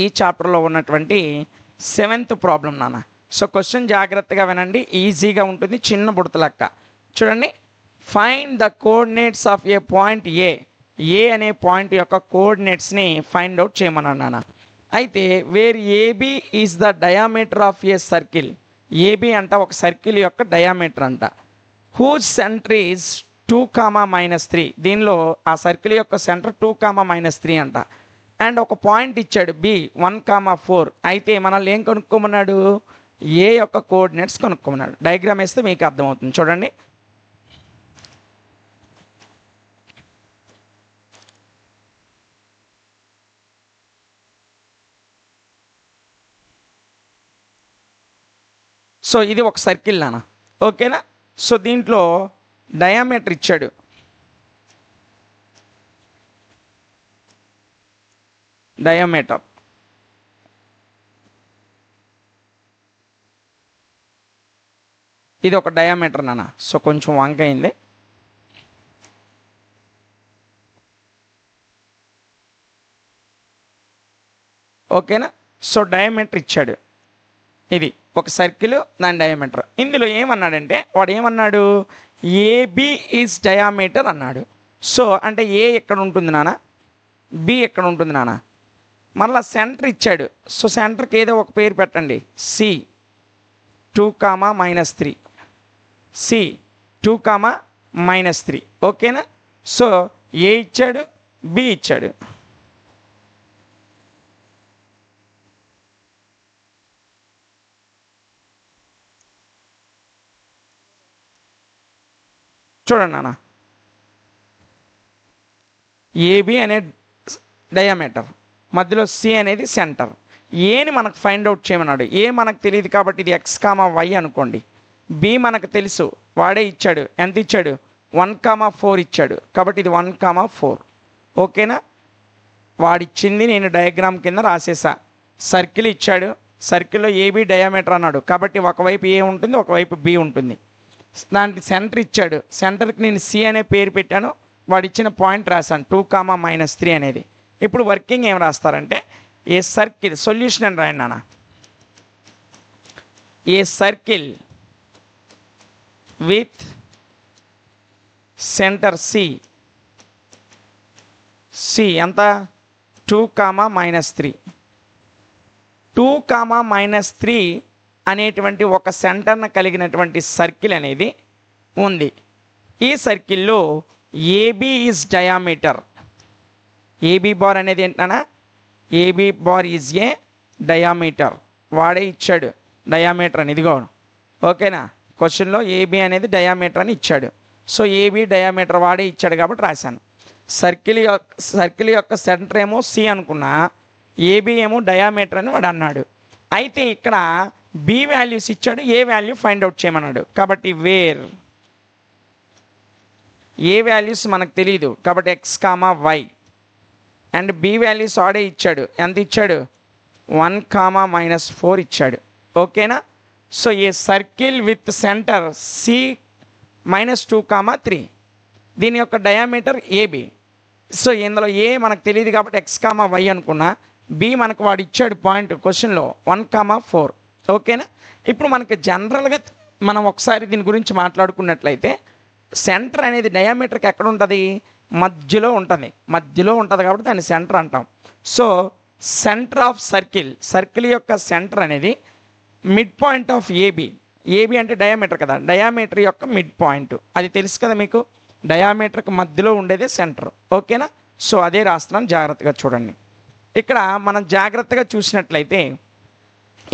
ఈ చాప్టర్లో ఉన్నటువంటి 7th ప్రాబ్లం నాన్న. సో క్వశ్చన్ జాగ్రత్తగా వినండి, ఈజీగా ఉంటుంది, చిన్న బుడత లెక్క. చూడండి, find the coordinates of a point A అనే పాయింట్ యొక్క కోఆర్డినేట్స్ని ఫైండ్ అవుట్ చేయమన్నాను నాన్న. అయితే where AB is the diameter of a circle, AB అంట ఒక సర్కిల్ యొక్క డయామీటర్ అంట. హూజ్ సెంటర్ ఈజ్ 2, దీనిలో ఆ సర్కిల్ యొక్క సెంటర్ 2, అంట. అండ్ ఒక పాయింట్ ఇచ్చాడు బి 1, అయితే మనల్ని ఏం కనుక్కోమన్నాడు, ఏ యొక్క కోఆర్డినేట్స్ కనుక్కోమన్నాడు. డయాగ్రామ్ వేస్తే మీకు అర్థమవుతుంది. చూడండి, సో ఇది ఒక సర్కిల్ నాన్న, ఓకేనా. సో దీంట్లో డయామీటర్ ఇచ్చాడు, డయామీటర్ ఇది ఒక డయామీటర్ నాన్న. సో కొంచెం వంకైంది, ఓకేనా. సో డయామీటర్ ఇచ్చాడు, ఇది ఒక సర్కిల్, దాని డయామీటర్. ఇందులో ఏమన్నాడంటే వాడు ఏమన్నాడు, ఏబి ఈజ్ డయామీటర్ అన్నాడు. సో అంటే ఏ ఎక్కడ ఉంటుంది నాన్న, బి ఎక్కడ ఉంటుంది నాన్న. మళ్ళీ సెంటర్ ఇచ్చాడు, సో సెంటర్కి ఏదో ఒక పేరు పెట్టండి, సి 2, సి 2, ఓకేనా. సో ఏ ఇచ్చాడు, బి ఇచ్చాడు. చూడండి నాన్న, ఏబి అనే డయామీటర్, మధ్యలో సి అనేది సెంటర్. ఏని మనకు ఫైండ్ అవుట్ చేయమన్నాడు. ఏ మనకు తెలియదు కాబట్టి ఇది X, Y అనుకోండి. బి మనకు తెలుసు, వాడే ఇచ్చాడు. ఎంత ఇచ్చాడు, 1, ఇచ్చాడు. కాబట్టి ఇది 1, ఓకేనా. వాడిచ్చింది నేను డయాగ్రామ్ కింద రాసేసా. సర్కిల్ ఇచ్చాడు, సర్కిల్లో ఏబి డయామీటర్ అన్నాడు, కాబట్టి ఒకవైపు ఏ ఉంటుంది, ఒకవైపు బి ఉంటుంది. దానికి సెంటర్ ఇచ్చాడు, సెంటర్కి నేను సి అనే పేరు పెట్టాను, వాడు ఇచ్చిన పాయింట్ రాశాను 2, అనేది. ఇప్పుడు వర్కింగ్ ఏం రాస్తారంటే, ఏ సర్కిల్ సొల్యూషన్ అని రాయండి నాన్న. ఏ సర్కిల్ విత్ సెంటర్ సి ఎంత 2, 2, అనేటువంటి ఒక సెంటర్ను కలిగినటువంటి సర్కిల్ అనేది ఉంది. ఈ సర్కిల్లో AB is diameter. AB bar అనేది ఏంటన్నా, AB bar is a diameter. వాడే ఇచ్చాడు డయామీటర్ అని, ఇదిగో ఓకేనా. క్వశ్చన్లో ఏబి అనేది డయామీటర్ అని ఇచ్చాడు. సో ఏబి డయామీటర్ వాడే ఇచ్చాడు కాబట్టి రాశాను. సర్కిల్ యొక్క సెంటర్ ఏమో సి అనుకున్నా, ఏబి ఏమో డయామీటర్ అని వాడు అన్నాడు. అయితే ఇక్కడ బి వాల్యూస్ ఇచ్చాడు, ఏ వాల్యూ ఫైండ్ అవుట్ చేయమన్నాడు. కాబట్టి వేర్ ఏ వాల్యూస్ మనకు తెలియదు కాబట్టి X, Y, and B values ఆడే ఇచ్చాడు. ఎంత ఇచ్చాడు, 1, ఇచ్చాడు, ఓకేనా. So a circle with centre C -2, దీని యొక్క డయామీటర్ ఏబి. సో ఇందులో ఏ మనకు తెలియదు కాబట్టి X, Y అనుకున్నా. బి మనకు వాడు ఇచ్చాడు పాయింట్ క్వశ్చన్లో 1, ఓకేనా. ఇప్పుడు మనకి జనరల్గా మనం ఒకసారి దీని గురించి మాట్లాడుకున్నట్లయితే, సెంటర్ అనేది డయామీటర్కి ఎక్కడ ఉంటుంది, మధ్యలో ఉంటుంది కాబట్టి దాన్ని సెంటర్ అంటాం. సో సెంటర్ ఆఫ్ సర్కిల్ యొక్క సెంటర్ అనేది మిడ్ పాయింట్ ఆఫ్ ఏబి అంటే డయామీటర్ కదా, డయామీటర్ యొక్క మిడ్ పాయింట్ అది తెలుసు కదా మీకు. డయామీటర్కి మధ్యలో ఉండేదే సెంటర్, ఓకేనా. సో అదే రాస్తున్నాను, జాగ్రత్తగా చూడండి. ఇక్కడ మనం జాగ్రత్తగా చూసినట్లయితే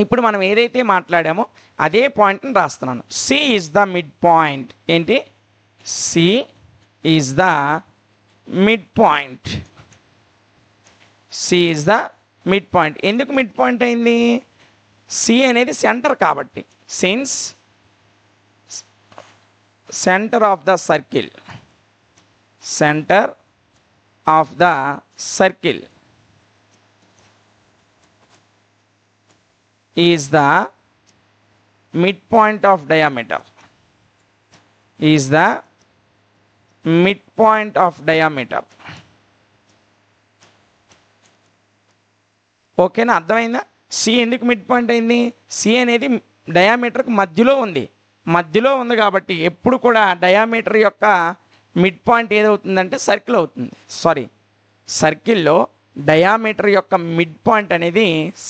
ఇప్పుడు మనం ఏదైతే మాట్లాడామో అదే పాయింట్ని రాస్తున్నాను. C is the midpoint. ఏంటి, C is the midpoint. C is the midpoint. ఎందుకు మిడ్ పాయింట్ అయింది, సి అనేది సెంటర్ కాబట్టి. Since centre of the circle is the midpoint of diameter. ఓకేనా, అర్థమైందా? సి ఎందుకు మిడ్ పాయింట్ అయింది? C అనేది డయామీటర్కి మధ్యలో ఉంది కాబట్టి ఎప్పుడు కూడా డయామీటర్ యొక్క మిడ్ పాయింట్ ఏదవుతుందంటే సర్కిల్ అవుతుంది. సర్కిల్లో డయామీటర్ యొక్క మిడ్ పాయింట్ అనేది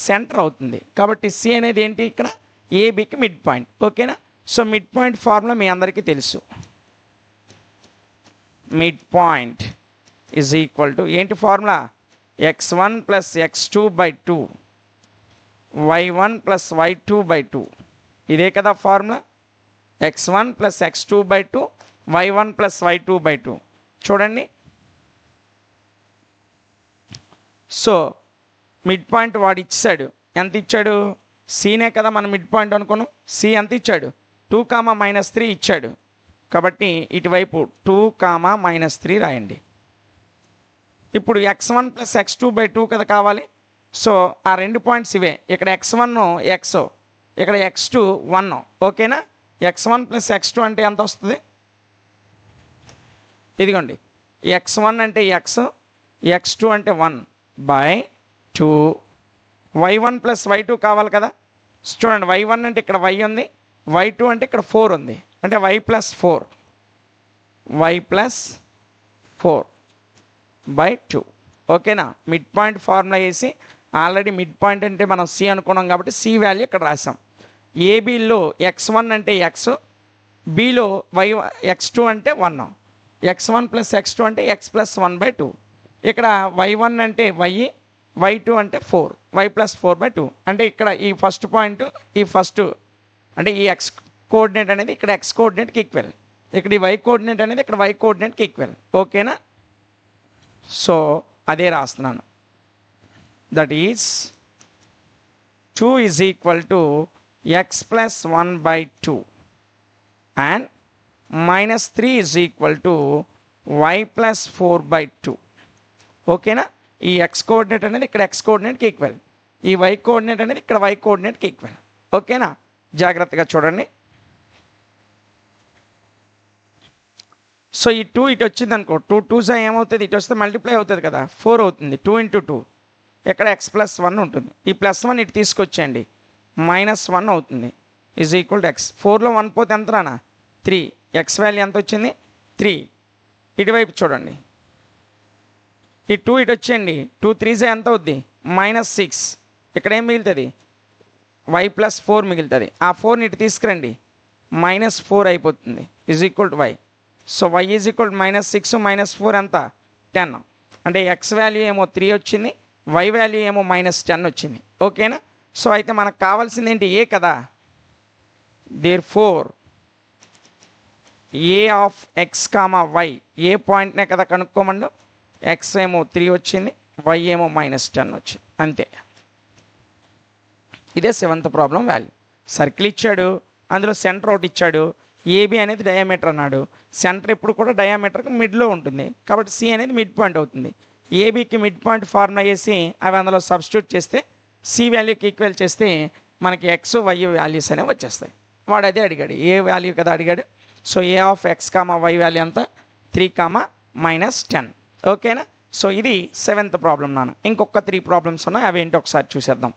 సెంటర్ అవుతుంది. కాబట్టి సి అనేది ఏంటి? ఇక్కడ ఏబికి మిడ్ పాయింట్. ఓకేనా? సో మిడ్ పాయింట్ ఫార్ములా మీ అందరికీ తెలుసు. Midpoint is equal to ఏంటి ఫార్ములా? x1 plus x2/2 y1 plus y2/2. ఇదే కదా formula. x1 plus x2/2 y1 plus y2/2. చూడండి, సో మిడ్ పాయింట్ వాడు ఇచ్చాడు. ఎంత ఇచ్చాడు? సీనే కదా మనం మిడ్ పాయింట్ అనుకున్నాం. సి ఎంత ఇచ్చాడు? 2, -3 ఇచ్చాడు. కాబట్టి ఇటువైపు 2, -3 రాయండి. ఇప్పుడు x1 ప్లస్ x2/2 కదా కావాలి. సో ఆ రెండు పాయింట్స్ ఇవే. ఇక్కడ x1 x, ఇక్కడ x2 1. ఓకేనా? x1 ప్లస్ x2 అంటే ఎంత వస్తుంది? ఇదిగోండి, x1 అంటే x, x2 అంటే 1/2. y1 ప్లస్ y2 కావాలి కదా. చూడండి, y1 అంటే ఇక్కడ y ఉంది, y2 అంటే ఇక్కడ 4 ఉంది, అంటే y ప్లస్ 4/2. ఓకేనా? మిడ్ పాయింట్ ఫార్ములా వేసి ఆల్రెడీ మిడ్ పాయింట్ అంటే మనం సి అనుకున్నాం కాబట్టి సి వాల్యూ ఇక్కడ రాసాం. ఏబిలో x1 అంటే x, బిలో x2 అంటే 1, x1 ప్లస్ x2 అంటే x ప్లస్ 1/2. ఇక్కడ y1 అంటే y, y2 అంటే 4, y ప్లస్ 4/2. అంటే ఇక్కడ ఈ ఫస్ట్ పాయింట్ అంటే ఈ x కోఆర్డినేట్ అనేది ఇక్కడ x కోఆర్డినేట్కి ఈక్వల్, ఇక్కడ ఈ y కోఆర్డినేట్ అనేది ఇక్కడ y కోఆర్డినేట్కి ఈక్వల్. ఓకేనా? సో అదే రాస్తున్నాను. That is 2 is equal to x plus 1/2 and -3 is equal to y plus 4/2. ఓకేనా? ఈ x కోఆర్డినేట్ అనేది ఇక్కడ x కోఆర్డినేట్కి ఈక్వల్, ఈ y కోఆర్డినేట్ అనేది ఇక్కడ y కోఆర్డినేట్కి ఈక్వల్. ఓకేనా? జాగ్రత్తగా చూడండి. సో ఈ 2 ఇటు వచ్చింది అనుకో, 2 2s ఏమవుతుంది? ఇటు వస్తే మల్టిప్లై అవుతుంది కదా, 4 అవుతుంది. 2 × 2 ఇక్కడ x ప్లస్ 1 ఉంటుంది. ఈ +1 ఇటు తీసుకొచ్చేయండి, -1 అవుతుంది. Is equal to x. 4లో 1 పోతే ఎంత రానా? 3. x వాల్యూ ఎంత వచ్చింది? 3. ఇటువైపు చూడండి, ఈ 2 ఇటు వచ్చేయండి, 2 3s ఎంత అవుద్ది? -6. ఇక్కడ ఏం మిగులుతుంది? y ప్లస్ 4 మిగులుతుంది. ఆ 4ని ఇటు తీసుకురండి, -4 అయిపోతుంది. Is equal to y. So y is equal -6 -4 ఎంత? 10. అంటే x వాల్యూ ఏమో 3 వచ్చింది, y వాల్యూ ఏమో -10 వచ్చింది. ఓకేనా? సో అయితే మనకు కావాల్సింది ఏంటి? ఏ కదా. Therefore A of x, y ఏ పాయింట్నే కదా కనుక్కోమండు. x ఏమో 3 వచ్చింది, y ఏమో -10 వచ్చింది. అంతే. ఇదే 7th ప్రాబ్లం వాల్యూ. సర్కిల్ ఇచ్చాడు, అందులో సెంటర్ ఒకటి ఇచ్చాడు, ఏబి అనేది డయామీటర్ అన్నాడు. సెంటర్ ఎప్పుడు కూడా డయామీటర్కి మిడ్లో ఉంటుంది కాబట్టి సి అనేది మిడ్ పాయింట్ అవుతుంది. ఏబికి మిడ్ పాయింట్ ఫార్ములా వేసి అవి అందులో సబ్స్టిట్యూట్ చేస్తే సి వాల్యూకి ఈక్వల్ చేస్తే మనకి x, y వాల్యూస్ అనేవి వచ్చేస్తాయి. వాడు అదే అడిగాడు, ఏ వాల్యూ కదా అడిగాడు. So A of x, y value అంతా 3, -10. ఓకేనా? సో ఇది 7th ప్రాబ్లం నాన్న. ఇంకొక 3 ప్రాబ్లమ్స్ ఉన్నాయి, అవి ఏంటో ఒకసారి చూసేద్దాం.